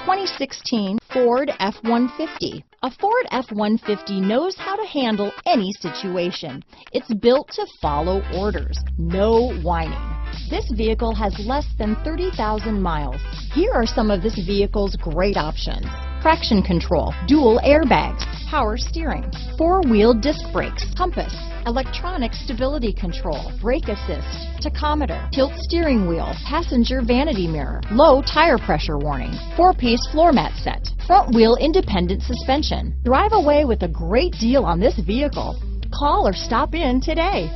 2016 Ford F-150. A Ford F-150 knows how to handle any situation. It's built to follow orders, no whining. This vehicle has less than 30,000 miles. Here are some of this vehicle's great options: traction control, dual airbags, power steering, four-wheel disc brakes, compass, electronic stability control, brake assist, tachometer, tilt steering wheel, passenger vanity mirror, low tire pressure warning, four-piece floor mat set, front wheel independent suspension. Drive away with a great deal on this vehicle. Call or stop in today.